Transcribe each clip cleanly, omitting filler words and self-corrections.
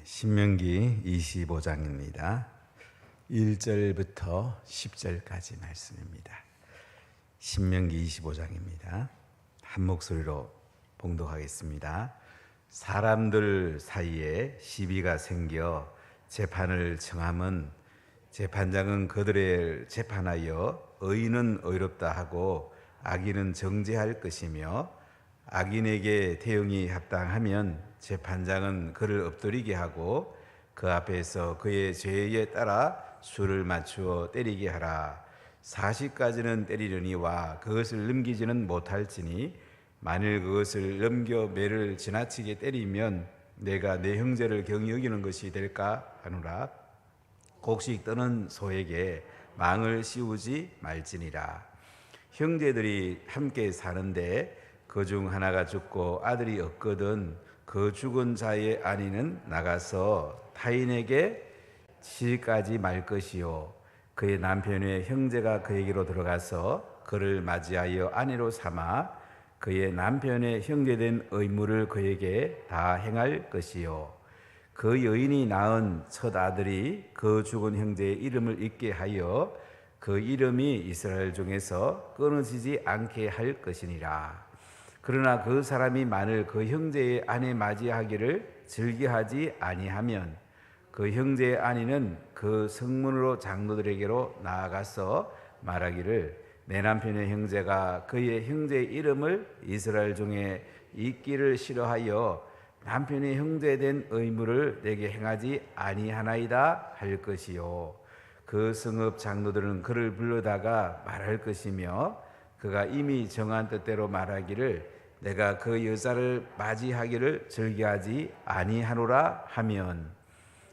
신명기 25장입니다. 1절부터 10절까지 말씀입니다. 신명기 25장입니다. 한 목소리로 봉독하겠습니다. 사람들 사이에 시비가 생겨 재판을 청함은 재판장은 그들을 재판하여 의인은 의롭다 하고 악인은 정죄할 것이며 악인에게 대응이 합당하면 재판장은 그를 엎드리게 하고 그 앞에서 그의 죄에 따라 수를 맞추어 때리게 하라. 40까지는 때리려니와 그것을 넘기지는 못할지니 만일 그것을 넘겨 매를 지나치게 때리면 내가 내 형제를 경히 여기는 것이 될까 하노라. 곡식 떠는 소에게 망을 씌우지 말지니라. 형제들이 함께 사는데 그중 하나가 죽고 아들이 없거든 그 죽은 자의 아내는 나가서 타인에게 시집가지 말 것이요 그의 남편의 형제가 그에게로 들어가서 그를 맞이하여 아내로 삼아 그의 남편의 형제된 의무를 그에게 다 행할 것이요 그 여인이 낳은 첫 아들이 그 죽은 형제의 이름을 잊게 하여 그 이름이 이스라엘 중에서 끊어지지 않게 할 것이니라. 그러나 그 사람이 만일 그 형제의 아내 맞이하기를 즐겨하지 아니하면 그 형제의 아내는 그 성문으로 장로들에게로 나아가서 말하기를 내 남편의 형제가 그의 형제의 이름을 이스라엘 중에 잊기를 싫어하여 남편의 형제된 의무를 내게 행하지 아니하나이다 할 것이요 그 성읍 장로들은 그를 불러다가 말할 것이며 그가 이미 정한 뜻대로 말하기를 내가 그 여자를 맞이하기를 즐겨하지 아니하노라 하면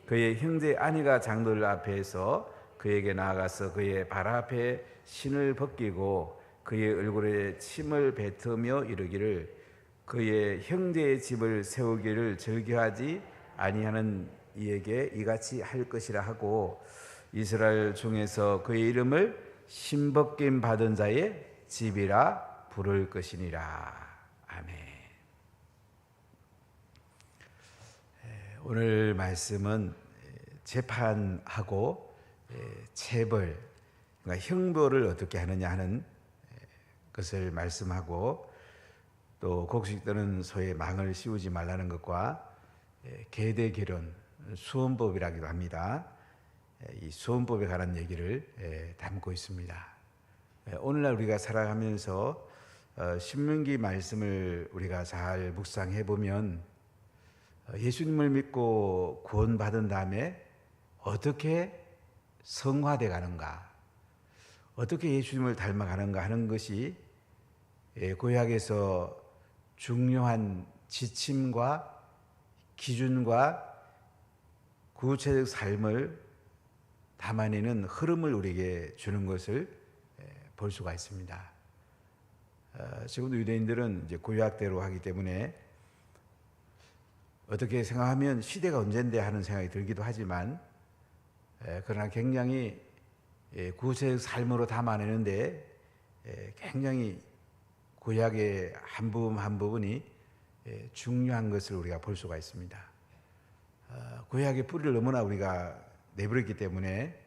그의 형제 아내가 장로들 앞에서 그에게 나아가서 그의 발 앞에 신을 벗기고 그의 얼굴에 침을 뱉으며 이르기를 그의 형제의 집을 세우기를 즐겨하지 아니하는 이에게 이같이 할 것이라 하고 이스라엘 중에서 그의 이름을 신벗김 받은 자의 집이라 부를 것이니라. 아멘. 오늘 말씀은 재판하고 체벌, 그러니까 형벌을 어떻게 하느냐 하는 것을 말씀하고 또 곡식 떠는 소에 망을 씌우지 말라는 것과 계대 결혼, 수혼법이라기도 합니다. 이 수혼법에 관한 얘기를 담고 있습니다. 오늘날 우리가 살아가면서 신명기 말씀을 우리가 잘 묵상해 보면 예수님을 믿고 구원받은 다음에 어떻게 성화돼 가는가, 어떻게 예수님을 닮아가는가 하는 것이 구약에서 중요한 지침과 기준과 구체적 삶을 담아내는 흐름을 우리에게 주는 것을 볼 수가 있습니다. 지금도 유대인들은 이제 구약대로 하기 때문에 어떻게 생각하면 시대가 언젠데 하는 생각이 들기도 하지만 그러나 굉장히 구체적 삶으로 담아내는데 굉장히 구약의 한 부분 한 부분이 중요한 것을 우리가 볼 수가 있습니다. 구약의 뿌리를 너무나 우리가 내버렸기 때문에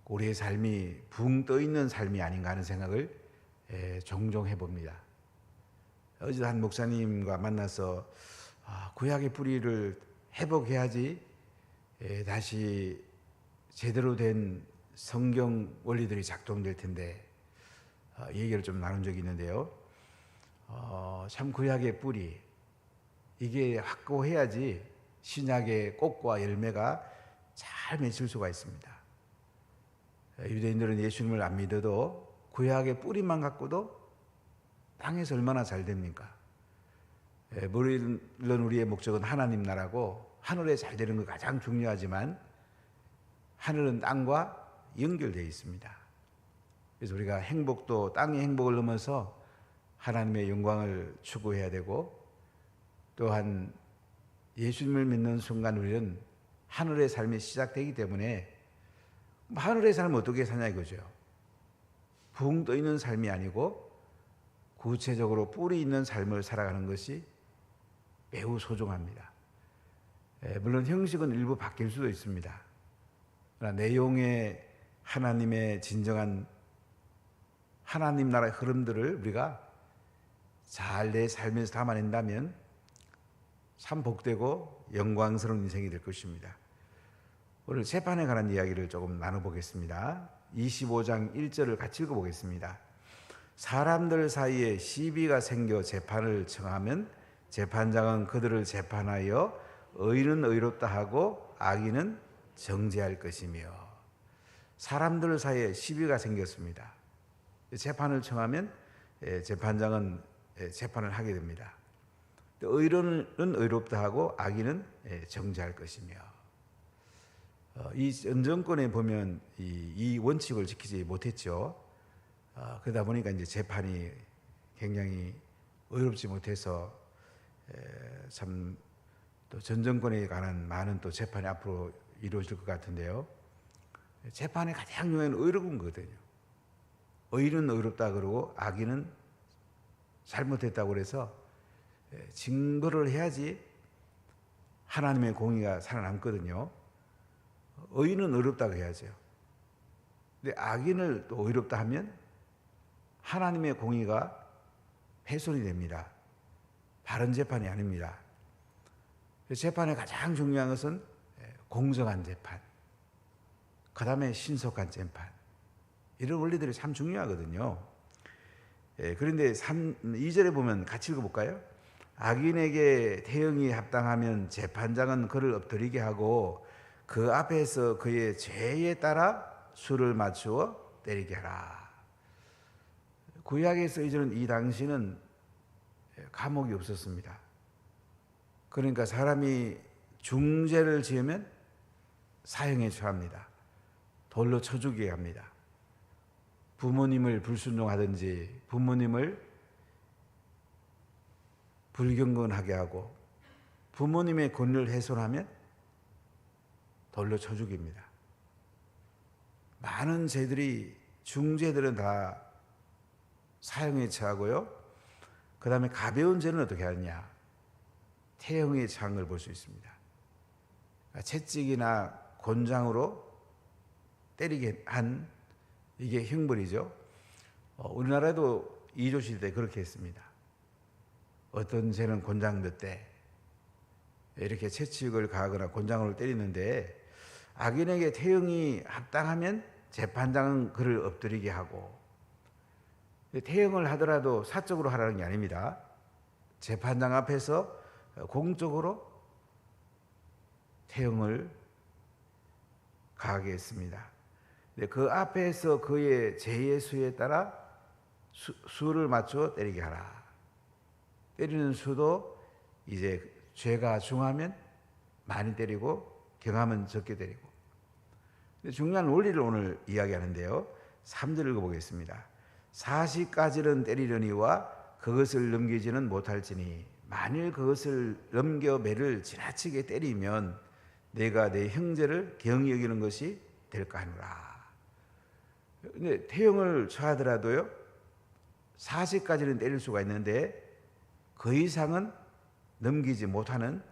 우리의 삶이 붕 떠 있는 삶이 아닌가 하는 생각을 종종 해봅니다. 어제 한 목사님과 만나서 구약의 뿌리를 회복해야지 다시 제대로 된 성경 원리들이 작동될 텐데 얘기를 좀 나눈 적이 있는데요. 참 구약의 뿌리 이게 확고해야지 신약의 꽃과 열매가 잘 맺힐 수가 있습니다. 유대인들은 예수님을 안 믿어도 구약의 뿌리만 갖고도 땅에서 얼마나 잘 됩니까? 물론 우리의 목적은 하나님 나라고 하늘에 잘 되는 거 가장 중요하지만 하늘은 땅과 연결되어 있습니다. 그래서 우리가 행복도 땅의 행복을 넘어서 하나님의 영광을 추구해야 되고 또한 예수님을 믿는 순간 우리는 하늘의 삶이 시작되기 때문에 하늘의 삶을 어떻게 사냐 이거죠. 붕 떠 있는 삶이 아니고 구체적으로 뿌리 있는 삶을 살아가는 것이 매우 소중합니다. 물론 형식은 일부 바뀔 수도 있습니다. 그러나 내용의 하나님의 진정한 하나님 나라의 흐름들을 우리가 잘 내 삶에서 담아낸다면 참 복되고 영광스러운 인생이 될 것입니다. 오늘 재판에 관한 이야기를 조금 나눠보겠습니다. 25장 1절을 같이 읽어보겠습니다. 사람들 사이에 시비가 생겨 재판을 청하면 재판장은 그들을 재판하여 의인은 의롭다 하고 악인은 정죄할 것이며. 사람들 사이에 시비가 생겼습니다. 재판을 청하면 재판장은 재판을 하게 됩니다. 의인은 의롭다 하고 악인은 정죄할 것이며. 이 전 정권에 보면 이 원칙을 지키지 못했죠. 그러다 보니까 이제 재판이 굉장히 의롭지 못해서 참 또 전 정권에 관한 많은 또 재판이 앞으로 이루어질 것 같은데요. 재판의 가장 중요한 의로운 거거든요. 의인은 의롭다 그러고 악인은 잘못했다고 그래서 증거를 해야지 하나님의 공의가 살아남거든요. 의인은 의롭다고 해야죠. 근데 악인을 또 의롭다 하면 하나님의 공의가 훼손이 됩니다. 바른 재판이 아닙니다. 재판의 가장 중요한 것은 공정한 재판, 그 다음에 신속한 재판, 이런 원리들이 참 중요하거든요. 그런데 2절에 보면 같이 읽어볼까요? 악인에게 태형이 합당하면 재판장은 그를 엎드리게 하고 그 앞에서 그의 죄에 따라 수를 맞추어 때리게 하라. 구약에 쓰여지는 이 당시는 감옥이 없었습니다. 그러니까 사람이 중죄를 지으면 사형에 처합니다. 돌로 쳐 죽이게 합니다. 부모님을 불순종하든지 부모님을 불경건하게 하고 부모님의 권리를 훼손하면 돌로 쳐 죽입니다. 많은 죄들이 중죄들은 다 사형에 처하고요. 그 다음에 가벼운 죄는 어떻게 하느냐? 태형에 처한 걸 볼 수 있습니다. 채찍이나 곤장으로 때리게 한 이게 형벌이죠. 우리나라도 이조시대 그렇게 했습니다. 어떤 죄는 곤장 몇 대 이렇게 채찍을 가하거나 곤장으로 때리는데 악인에게 태형이 합당하면 재판장은 그를 엎드리게 하고, 태형을 하더라도 사적으로 하라는 게 아닙니다. 재판장 앞에서 공적으로 태형을 가하게 했습니다. 그 앞에서 그의 죄의 수에 따라 수를 맞춰 때리게 하라. 때리는 수도 이제 죄가 중하면 많이 때리고 경하면 적게 때리고. 중요한 원리를 오늘 이야기하는데요. 3절 읽어보겠습니다. 40가지는 때리려니와 그것을 넘기지는 못할지니 만일 그것을 넘겨 매를 지나치게 때리면 내가 내 형제를 경히 여기는 것이 될까 하노라. 근데 태형을 처하더라도요 40까지는 때릴 수가 있는데 그 이상은 넘기지 못하는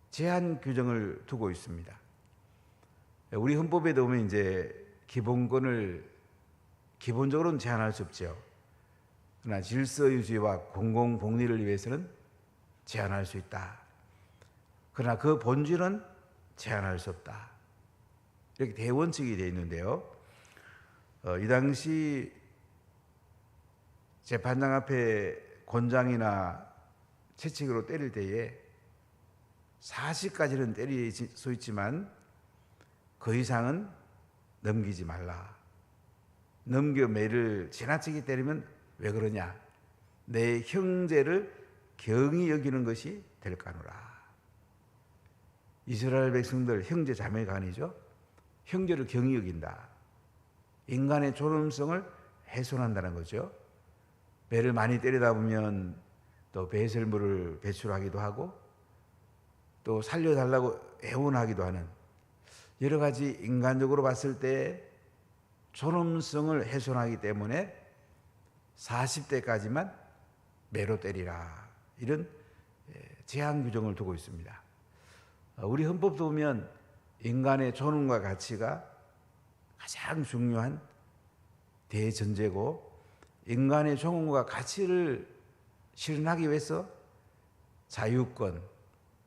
제한 규정을 두고 있습니다. 우리 헌법에 보면 이제 기본권을 기본적으로는 제한할 수 없죠. 그러나 질서 유지와 공공 복리를 위해서는 제한할 수 있다. 그러나 그 본질은 제한할 수 없다. 이렇게 대원칙이 되어 있는데요. 이 당시 재판장 앞에 곤장이나 채찍으로 때릴 때에 40까지는 때릴 수 있지만 그 이상은 넘기지 말라. 넘겨 매를 지나치게 때리면 왜 그러냐? 내 형제를 경히 여기는 것이 될까노라. 이스라엘 백성들 형제 자매가 아니죠. 형제를 경히 여긴다. 인간의 존엄성을 훼손한다는 거죠. 매를 많이 때리다 보면 또 배설물을 배출하기도 하고 또 살려달라고 애원하기도 하는 여러 가지 인간적으로 봤을 때 존엄성을 훼손하기 때문에 40대까지만 매로 때리라. 이런 제한 규정을 두고 있습니다. 우리 헌법도 보면 인간의 존엄과 가치가 가장 중요한 대전제고, 인간의 존엄과 가치를 실현하기 위해서 자유권,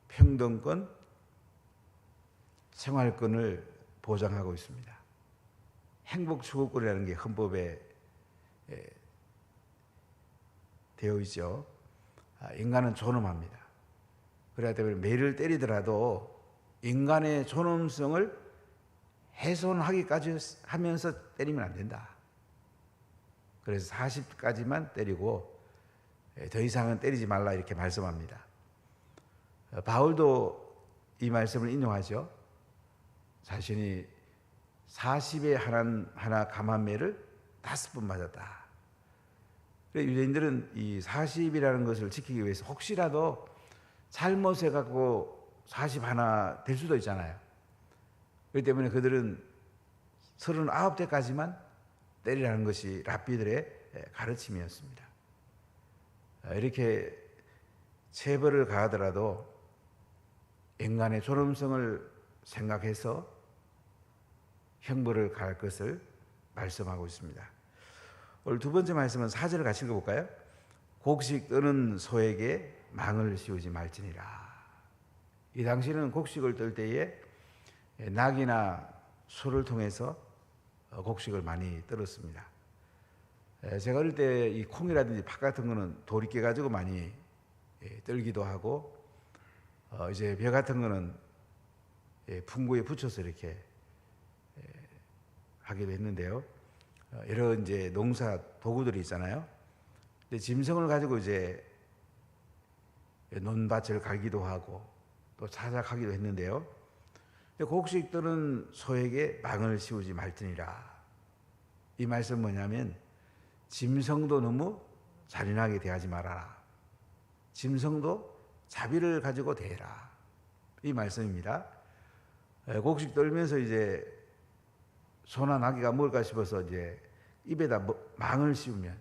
평등권, 생활권을 보장하고 있습니다. 행복추구권이라는 게 헌법에 되어 있죠. 인간은 존엄합니다. 그래야 때문에 매를 때리더라도 인간의 존엄성을 훼손하기까지 하면서 때리면 안 된다. 그래서 40까지만 때리고 더 이상은 때리지 말라 이렇게 말씀합니다. 바울도 이 말씀을 인용하죠. 자신이 40에 하나 감한 매를 5번 맞았다. 유대인들은 이 40이라는 것을 지키기 위해서 혹시라도 잘못해갖고 40 하나 될 수도 있잖아요. 그렇기 때문에 그들은 39대까지만 때리라는 것이 랍비들의 가르침이었습니다. 이렇게 체벌을 가하더라도 인간의 존엄성을 생각해서 형벌을 가할 것을 말씀하고 있습니다. 오늘 두 번째 말씀은 4절을 같이 읽어볼까요? 곡식 뜨는 소에게 망을 씌우지 말지니라. 이 당시는 곡식을 뜰 때에 낙이나 소를 통해서 곡식을 많이 떨었습니다. 제가 어릴 때 이 콩이라든지 팥 같은 거는 돌이켜 가지고 많이 떨기도 하고, 이제 벼 같은 거는 풍구에 붙여서 이렇게 하기도 했는데요. 여러 이제 농사 도구들이 있잖아요. 근데 짐승을 가지고 이제 논밭을 갈기도 하고 또 자작하기도 했는데요. 곡식 뜨는 소에게 망을 씌우지 말지니라. 이 말씀은 뭐냐면 짐승도 너무 잔인하게 대하지 말아라. 짐승도 자비를 가지고 대해라. 이 말씀입니다. 곡식 떨면서 이제 소나 나귀가 먹을까 싶어서 이제 입에다 망을 씌우면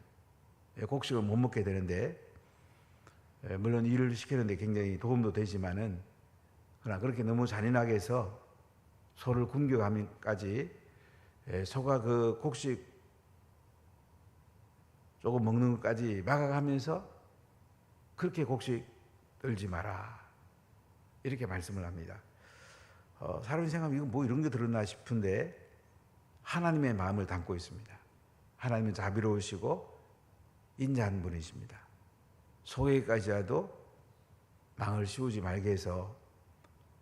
곡식을 못 먹게 되는데, 물론 일을 시키는데 굉장히 도움도 되지만은, 그러나 그렇게 너무 잔인하게 해서 소를 굶겨가면까지 소가 그 곡식 조금 먹는 것까지 막아가면서 그렇게 곡식 떨지 마라. 이렇게 말씀을 합니다. 사람이 생각하면 이거 뭐 이런 게 들었나 싶은데 하나님의 마음을 담고 있습니다. 하나님은 자비로우시고 인자한 분이십니다. 소에게까지라도 망을 씌우지 말게 해서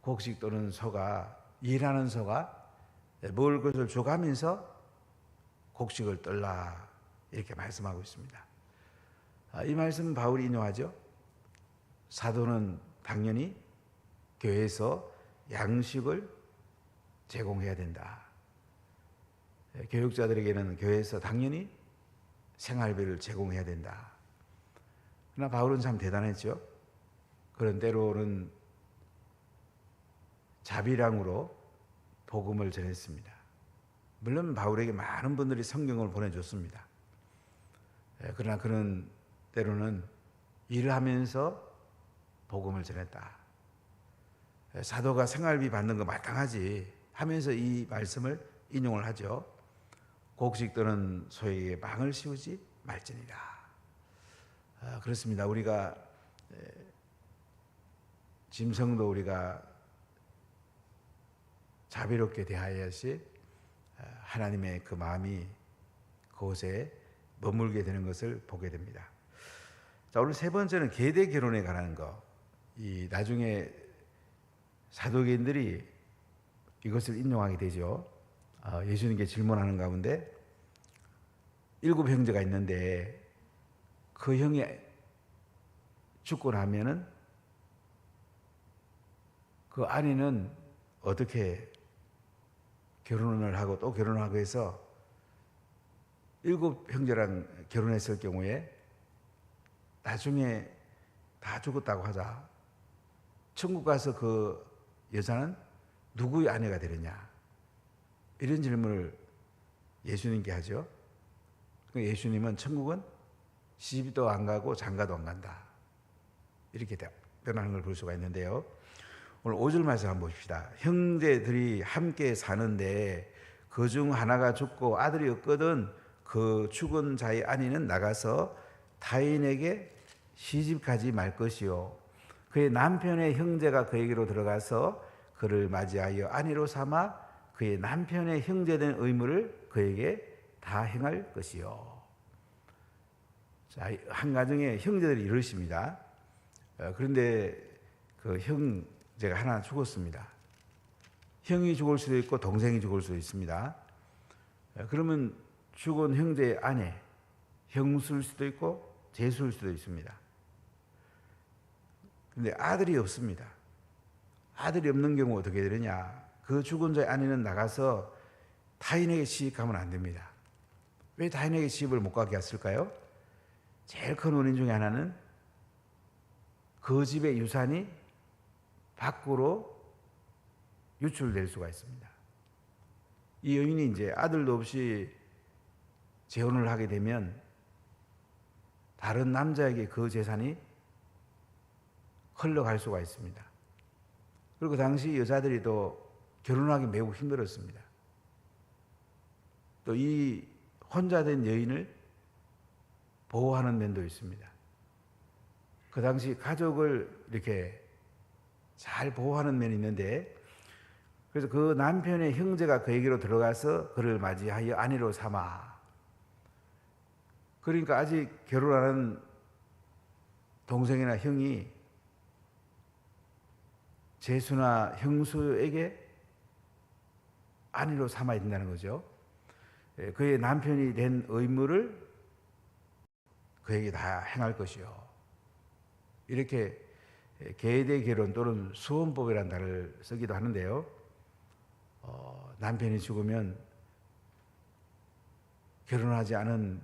곡식 또는 소가, 일하는 소가 먹을 것을 줘가면서 곡식을 떨라 이렇게 말씀하고 있습니다. 이 말씀 바울이 인용하죠. 사도는 당연히 교회에서 양식을 제공해야 된다. 교육자들에게는 교회에서 당연히 생활비를 제공해야 된다. 그러나 바울은 참 대단했죠. 그런 때로는 자비량으로 복음을 전했습니다. 물론 바울에게 많은 분들이 성경을 보내줬습니다. 그러나 그는 때로는 일을 하면서 복음을 전했다. 사도가 생활비 받는 거 마땅하지 하면서 이 말씀을 인용을 하죠. 곡식 뜨는 소에게 망을 씌우지 말지니라. 그렇습니다. 우리가 짐승도 우리가 자비롭게 대하여야지 하나님의 그 마음이 그곳에 머물게 되는 것을 보게 됩니다. 자, 오늘 세 번째는 계대 결혼에 관한 거. 이 나중에 사도계인들이 이것을 인용하게 되죠. 예수님께 질문하는 가운데 7 형제가 있는데 그 형이 죽고 나면은 그 아내는 어떻게 결혼을 하고 또 결혼하고 해서 7 형제랑 결혼했을 경우에 나중에 다 죽었다고 하자. 천국 가서 그 여자는 누구의 아내가 되느냐? 이런 질문을 예수님께 하죠. 예수님은 천국은 시집도 안 가고 장가도 안 간다. 이렇게 답변하는 걸 볼 수가 있는데요. 오늘 5절 말씀 한번 봅시다. 형제들이 함께 사는데 그 중 하나가 죽고 아들이 없거든 그 죽은 자의 아내는 나가서 타인에게 시집가지 말 것이요 그의 남편의 형제가 그에게로 들어가서 그를 맞이하여 아내로 삼아 그의 남편의 형제된 의무를 그에게 다 행할 것이요. 자, 한 가정에 형제들이 이러십니다. 그런데 그 형제가 하나 죽었습니다. 형이 죽을 수도 있고 동생이 죽을 수도 있습니다. 그러면 죽은 형제의 아내, 형수일 수도 있고 제수일 수도 있습니다. 그런데 아들이 없습니다. 아들이 없는 경우 어떻게 되느냐? 그 죽은 자의 아내는 나가서 타인에게 시집가면 안 됩니다. 왜 타인에게 시집을 못 가게 했을까요? 제일 큰 원인 중에 하나는 그 집의 유산이 밖으로 유출될 수가 있습니다. 이 여인이 이제 아들도 없이 재혼을 하게 되면 다른 남자에게 그 재산이 흘러갈 수가 있습니다. 그리고 당시 여자들이 또 결혼하기 매우 힘들었습니다. 또 이 혼자 된 여인을 보호하는 면도 있습니다. 그 당시 가족을 이렇게 잘 보호하는 면이 있는데 그래서 그 남편의 형제가 그에게로 들어가서 그를 맞이하여 아내로 삼아 그러니까 아직 결혼하는 동생이나 형이 제수나 형수에게 아내로 삼아야 된다는 거죠. 그의 남편이 된 의무를 그에게 다 행할 것이요. 이렇게 계대 결혼 또는 수혼법이라는 단어를 쓰기도 하는데요. 남편이 죽으면 결혼하지 않은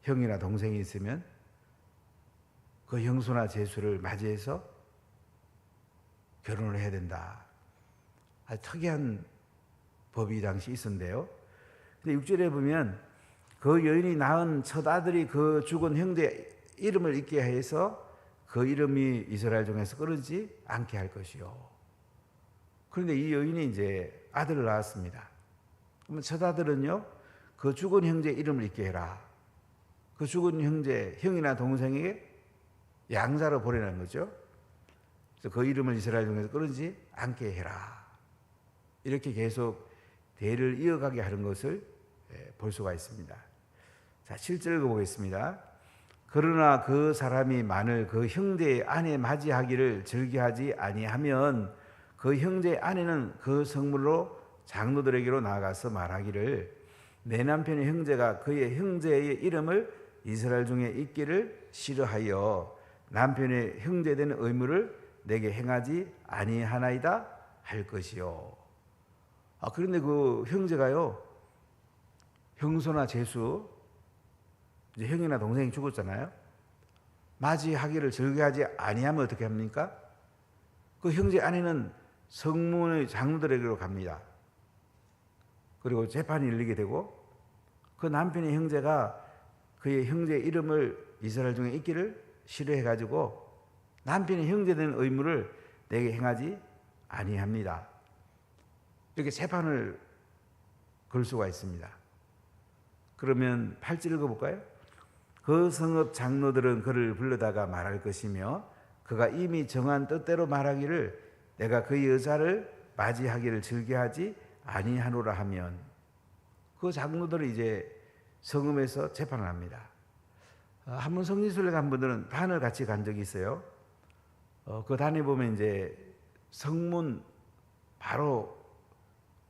형이나 동생이 있으면 그 형수나 제수를 맞이해서 결혼을 해야 된다. 아주 특이한 법이 당시 있었는데요. 근데 6절에 보면 그 여인이 낳은 첫 아들이 그 죽은 형제 이름을 잊게 해서 그 이름이 이스라엘 중에서 끊어지지 않게 할 것이요. 그런데 이 여인이 이제 아들을 낳았습니다. 그러면 첫 아들은요, 그 죽은 형제 이름을 잊게 해라. 그 죽은 형제, 형이나 동생에게 양자로 보내는 거죠. 그래서 그 이름을 이스라엘 중에서 끊어지지 않게 해라. 이렇게 계속 대를 이어가게 하는 것을 볼 수가 있습니다. 자, 7절 읽어보겠습니다. 그러나 그 사람이 만일 그 형제의 아내 맞이하기를 즐겨하지 아니하면 그 형제의 아내는 그 성물로 장로들에게로 나아가서 말하기를 내 남편의 형제가 그의 형제의 이름을 이스라엘 중에 있기를 싫어하여 남편의 형제된 의무를 내게 행하지 아니하나이다 할 것이요. 그런데 그 형제가요, 형수나 제수, 이제 형이나 동생이 죽었잖아요. 맞이하기를 즐겨하지 아니하면 어떻게 합니까? 그 형제 아내는 성문의 장로들에게로 갑니다. 그리고 재판이 열리게 되고 그 남편의 형제가 그의 형제의 이름을 이스라엘 중에 있기를 싫어해가지고 남편의 형제된 의무를 내게 행하지 아니합니다. 이렇게 재판을 걸 수가 있습니다. 그러면 8절 읽어볼까요? 그 성읍 장로들은 그를 불러다가 말할 것이며 그가 이미 정한 뜻대로 말하기를 내가 그 여자를 맞이하기를 즐겨하지 아니하노라 하면 그 장로들이 이제 성읍에서 재판을 합니다. 한번 성지순례 간 분들은 단을 같이 간 적이 있어요. 그 단에 보면 이제 성문 바로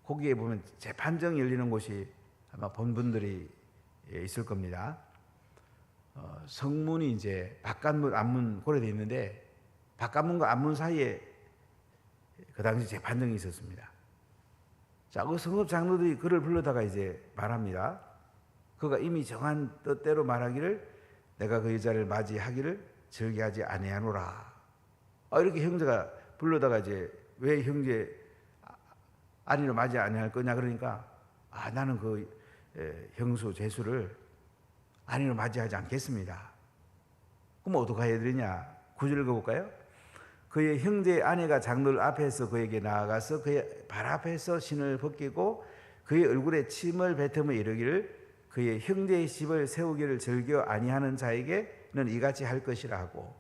거기에 보면 재판정 열리는 곳이 아마 본 분들이 있을 겁니다. 성문이 이제 바깥문, 앞문 고려되어 있는데 바깥문과 앞문 사이에 그 당시 재판정이 있었습니다. 자, 그 성읍 장로들이 그를 불러다가 이제 말합니다. 그가 이미 정한 뜻대로 말하기를 내가 그 여자를 맞이하기를 즐겨하지 아니하노라. 이렇게 형제가 불러다가 이제 왜 형제 아니로 맞이 아니할 거냐 그러니까 나는 그 형수 제수를 아니로 맞이하지 않겠습니다. 그럼 어떻게 해야 되느냐? 9절 읽어볼까요? 그의 형제의 아내가 장로들 앞에서 그에게 나아가서 그의 발 앞에서 신을 벗기고 그의 얼굴에 침을 뱉으며 이르기를 그의 형제의 집을 세우기를 즐겨 아니하는 자에게는 이같이 할 것이라 하고.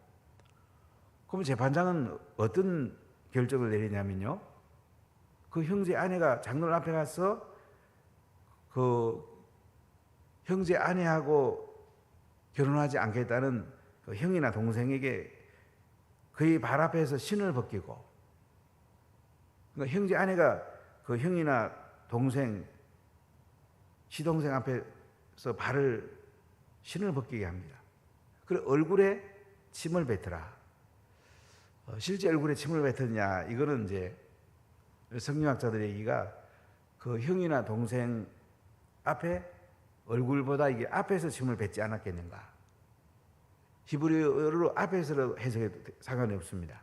그럼 재판장은 어떤 결정을 내리냐면요, 그 형제 아내가 장로들 앞에 가서 그 형제 아내하고 결혼하지 않겠다는 그 형이나 동생에게 그의 발 앞에서 신을 벗기고, 그러니까 형제 아내가 그 형이나 동생, 시동생 앞에서 신을 벗기게 합니다. 그리고 얼굴에 침을 뱉으라. 실제 얼굴에 침을 뱉었냐, 이거는 이제 성경학자들의 얘기가 그 형이나 동생 앞에 얼굴보다 이게 앞에서 침을 뱉지 않았겠는가. 히브리어로 앞에서 해석해도 상관이 없습니다.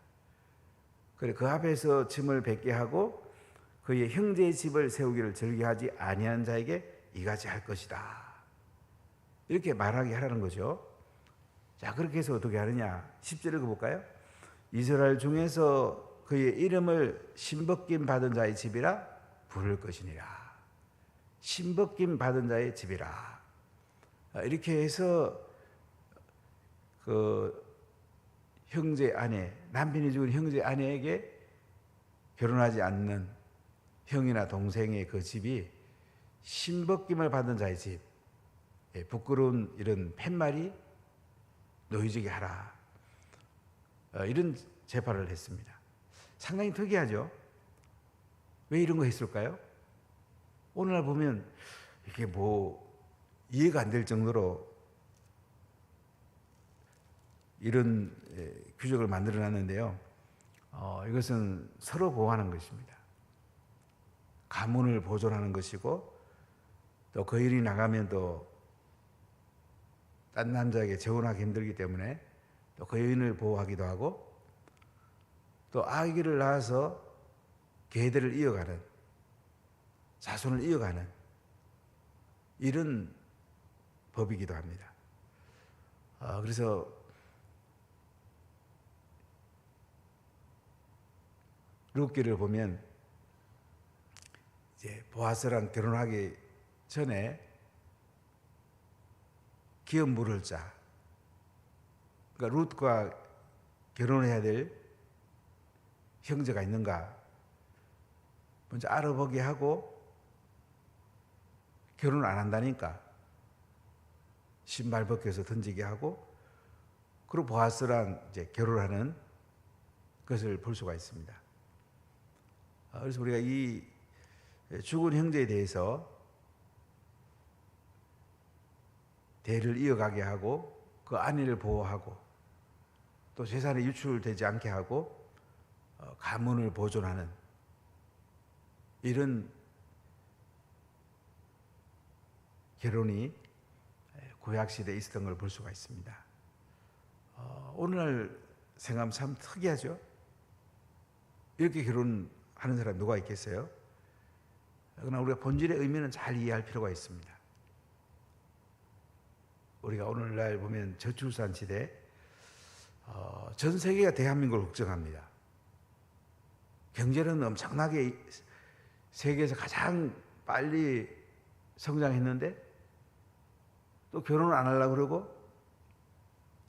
그래, 그 앞에서 침을 뱉게 하고 그의 형제의 집을 세우기를 즐겨하지 아니한 자에게 이같이 할 것이다. 이렇게 말하게 하라는 거죠. 자, 그렇게 해서 어떻게 하느냐. 10절 읽어볼까요? 이스라엘 중에서 그의 이름을 신벗김 받은 자의 집이라 부를 것이니라. 신벗김 받은 자의 집이라. 이렇게 해서 그 형제 아내, 남편이 죽은 형제 아내에게 결혼하지 않는 형이나 동생의 그 집이 신벗김을 받은 자의 집, 부끄러운 이런 팻말이 놓여지게 하라. 이런 재판을 했습니다. 상당히 특이하죠. 왜 이런 거 했을까요? 오늘날 보면 이게 뭐 이해가 안 될 정도로 이런 규정을 만들어 놨는데요. 이것은 서로 보호하는 것입니다. 가문을 보존하는 것이고, 또 그 일이 나가면 또 딴 남자에게 재혼하기 힘들기 때문에 또 그 여인을 보호하기도 하고, 또 아기를 낳아서 계대를 이어가는, 자손을 이어가는 이런 법이기도 합니다. 그래서 룻기를 보면 이제 보아스랑 결혼하기 전에 기업 물을 자, 그러니까 룻과 결혼해야 될 형제가 있는가 먼저 알아보게 하고, 결혼 안 한다니까 신발 벗겨서 던지게 하고, 그리고 보아스랑 이제 결혼하는 것을 볼 수가 있습니다. 그래서 우리가 이 죽은 형제에 대해서 대를 이어가게 하고, 그 아내를 보호하고, 또 재산이 유출되지 않게 하고, 가문을 보존하는 이런 결혼이 구약시대에 있었던 걸 볼 수가 있습니다. 오늘날 생각하면 참 특이하죠. 이렇게 결혼하는 사람 누가 있겠어요? 그러나 우리가 본질의 의미는 잘 이해할 필요가 있습니다. 우리가 오늘날 보면 저출산 시대, 전 세계가 대한민국을 걱정합니다. 경제는 엄청나게 세계에서 가장 빨리 성장했는데 또 결혼을 안 하려고 그러고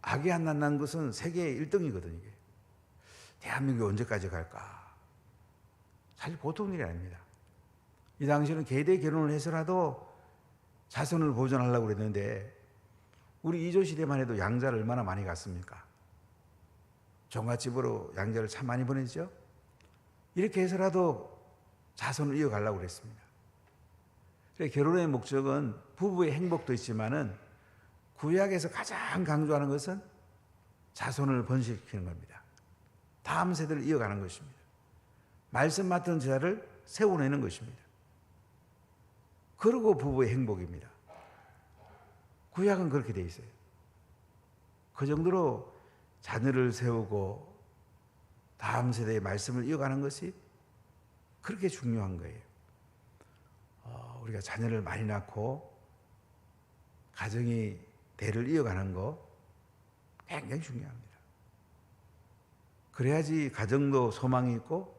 아기 안 낳는 것은 세계 1등이거든요. 이게. 대한민국이 언제까지 갈까? 사실 보통 일이 아닙니다. 이 당시에는 계대 결혼을 해서라도 자손을 보존하려고 그랬는데, 우리 이조 시대만 해도 양자를 얼마나 많이 갔습니까? 종갓집으로 양자를 참 많이 보냈죠. 이렇게 해서라도 자손을 이어가려고 그랬습니다. 결혼의 목적은 부부의 행복도 있지만은 구약에서 가장 강조하는 것은 자손을 번식시키는 겁니다. 다음 세대를 이어가는 것입니다. 말씀 맡은 자를 세워내는 것입니다. 그리고 부부의 행복입니다. 구약은 그렇게 돼 있어요. 그 정도로 자녀를 세우고 다음 세대의 말씀을 이어가는 것이 그렇게 중요한 거예요. 우리가 자녀를 많이 낳고 가정이 대를 이어가는 거 굉장히 중요합니다. 그래야지 가정도 소망이 있고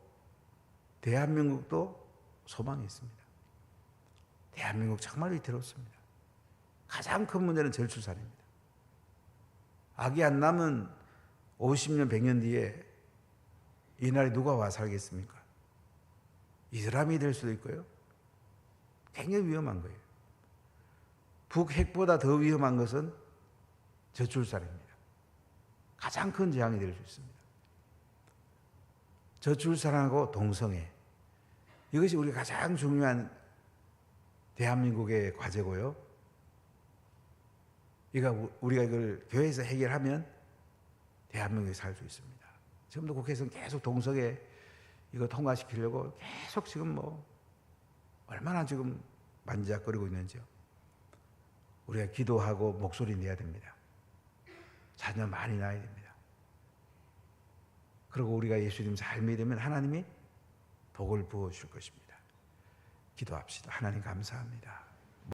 대한민국도 소망이 있습니다. 대한민국 정말 위태롭습니다. 가장 큰 문제는 저출산입니다. 아기 안 낳으면 50년, 100년 뒤에 이 나라에 누가 와 살겠습니까? 이슬람이 될 수도 있고요. 굉장히 위험한 거예요. 북핵보다 더 위험한 것은 저출산입니다. 가장 큰 재앙이 될 수 있습니다. 저출산하고 동성애. 이것이 우리가 가장 중요한 대한민국의 과제고요. 우리가 이걸 교회에서 해결하면 대한민국에 살 수 있습니다. 지금도 국회에서는 계속 동성애 이거 통과시키려고 계속 지금 얼마나 지금 만지작거리고 있는지요. 우리가 기도하고 목소리 내야 됩니다. 자녀 많이 낳아야 됩니다. 그리고 우리가 예수님 잘 믿으면 하나님이 복을 부어주실 것입니다. 기도합시다. 하나님 감사합니다.